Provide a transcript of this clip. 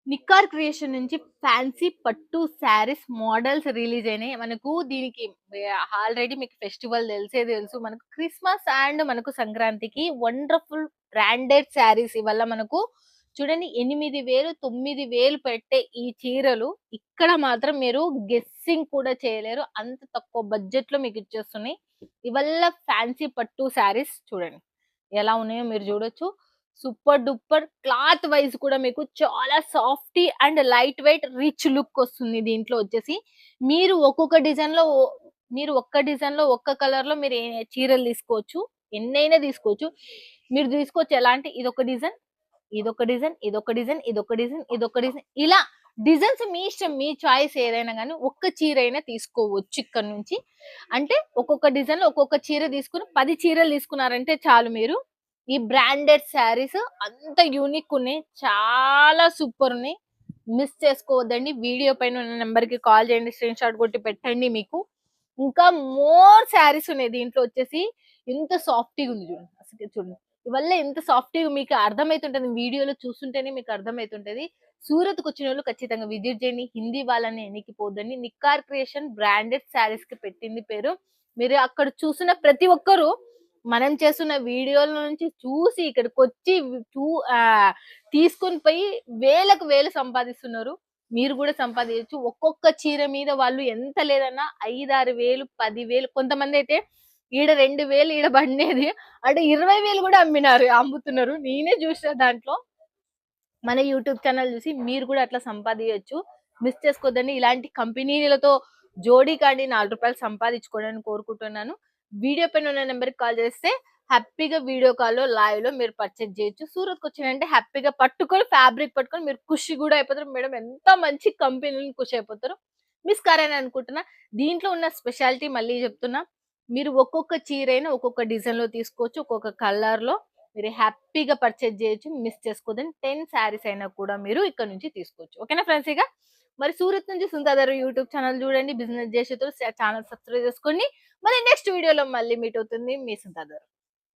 నిక్కార్ creation నుంచి fancy పట్టు saris models release అయినాయి. మనకు దీనికి ఆల్రెడీ మీకు ఫెస్టివల్ తెలిసే తెలుసు. మనకు క్రిస్మస్ అండ్ మనకు సంక్రాంతికి వండర్‌ఫుల్ బ్రాండెడ్ శారీస్ ఇవల్ల మనకు చూడండి 8,000, 9,000 పెట్టే ఈ చీరలు ఇక్కడ మాత్రం మీరు గెస్సింగ్ కూడా చేయలేరు. అంత తక్కువ బడ్జెట్‌లో మీకు ఇచ్చేస్తున్నాయి. ఇవల్ల ఫ్యాన్సీ పట్టు శారీస్ చూడండి. ఎలా ఉన్నాయో మీరు చూడొచ్చు. సూపర్ డూపర్ క్లాత్ వైజ్ కూడా మీకు చాలా softy and light weight rich look వస్తుంది దీంట్లో వచ్చేసి. మీరు ఒక్కొక్క డిజైన్ లో మీరు ఒక్క డిజైన్ లో ఒక్క కలర్ లో మీరు చీరలు తీసుకోవచ్చు, ఎన్నైనా తీసుకోవచ్చు. మీరు తీసుకోవచ్చు ఎలా అంటే ఇదొక డిజైన్, ఇదొక డిజైన్, ఇదొక డిజైన్, ఇదొక డిజైన్, ఇదొక డిజైన్, ఇలా డిజైన్స్ మీ ఇష్టం, మీ చాయిస్ ఏదైనా కానీ ఒక్క చీర అయినా తీసుకోవచ్చు ఇక్కడ నుంచి. అంటే ఒక్కొక్క డిజైన్ లో ఒక్కొక్క చీర తీసుకుని 10 చీరలు తీసుకున్నారంటే చాలు మీరు. ఈ బ్రాండెడ్ శారీస్ అంత యూనిక్ ఉన్నాయి, చాలా సూపర్ ఉన్నాయి. మిస్ చేసుకోవద్దండి. వీడియో పైన ఉన్న నెంబర్ కి కాల్ చేయండి, స్క్రీన్ షాట్ కొట్టి పెట్టండి. మీకు ఇంకా మోర్ శారీస్ ఉన్నాయి దీంట్లో వచ్చేసి. ఎంత సాఫ్టీగా ఉంది చూడండి, అసలు చూడండి. ఇవల్ల ఎంత సాఫ్టీగా మీకు అర్థమైతుంటది, వీడియోలో చూస్తుంటేనే మీకు అర్థమైతుంటది. సూరత్ కు వచ్చిన వాళ్ళు ఖచ్చితంగా విజిట్ చేయండి. హిందీ వాళ్ళని ఎన్నికిపోద్దండి. నిక్కార్ క్రియేషన్ బ్రాండెడ్ శారీస్ కి పెట్టింది పేరు. మీరు అక్కడ చూసిన ప్రతి ఒక్కరు మనం చేస్తున్న వీడియోల నుంచి చూసి ఇక్కడికి వచ్చి తీసుకొని పోయి వేలకు వేలు సంపాదిస్తున్నారు. మీరు కూడా సంపాదించచ్చు. ఒక్కొక్క చీర మీద వాళ్ళు ఎంత లేదన్నా 5, 6,000, 10,000, కొంతమంది అయితే ఈడ 2,000 ఈడ బండేది అంటే 20,000 కూడా అమ్ముతున్నారు. నేనే చూసిన దాంట్లో. మన యూట్యూబ్ ఛానల్ చూసి మీరు కూడా అట్లా సంపాదించచ్చు. మిస్ చేసుకోవద్దండి. ఇలాంటి కంపెనీలతో జోడీ కాండి ₹4 సంపాదించుకోవడానికి కోరుకుంటున్నాను. వీడియో పైన ఉన్న నెంబర్కి కాల్ చేస్తే హ్యాపీగా వీడియో కాల్ లో లైవ్ లో మీరు పర్చేజ్ చేయొచ్చు. సూరత్ కి వచ్చినంటే హ్యాపీగా పట్టుకొని ఫ్యాబ్రిక్ పట్టుకొని మీరు ఖుషి కూడా అయిపోతారు. మేడం ఎంత మంచి కంపెనీని ఖుషి అయిపోతారు. మిస్ కారని అనుకుంటున్నా. దీంట్లో ఉన్న స్పెషాలిటీ మళ్ళీ చెప్తున్నా. మీరు ఒక్కొక్క చీరైనా ఒక్కొక్క డిజైన్ లో తీసుకోవచ్చు, ఒక్కొక్క కలర్ లో మీరు హ్యాపీగా పర్చేజ్ చేయొచ్చు. మిస్ చేసుకోవద్దని. 10 శారీస్ అయినా కూడా మీరు ఇక్కడ నుంచి తీసుకోవచ్చు. ఓకేనా ఫ్రెండ్స్? ఇక మరి సూరత్ నుంచి సుందాదర్ యూట్యూబ్ ఛానల్ చూడండి. బిజినెస్ చేసేతో ఛానల్ సబ్స్క్రైబ్ చేసుకోండి. మరి నెక్స్ట్ వీడియోలో మళ్ళీ మీట్ అవుతుంది మీ సుందాదర్.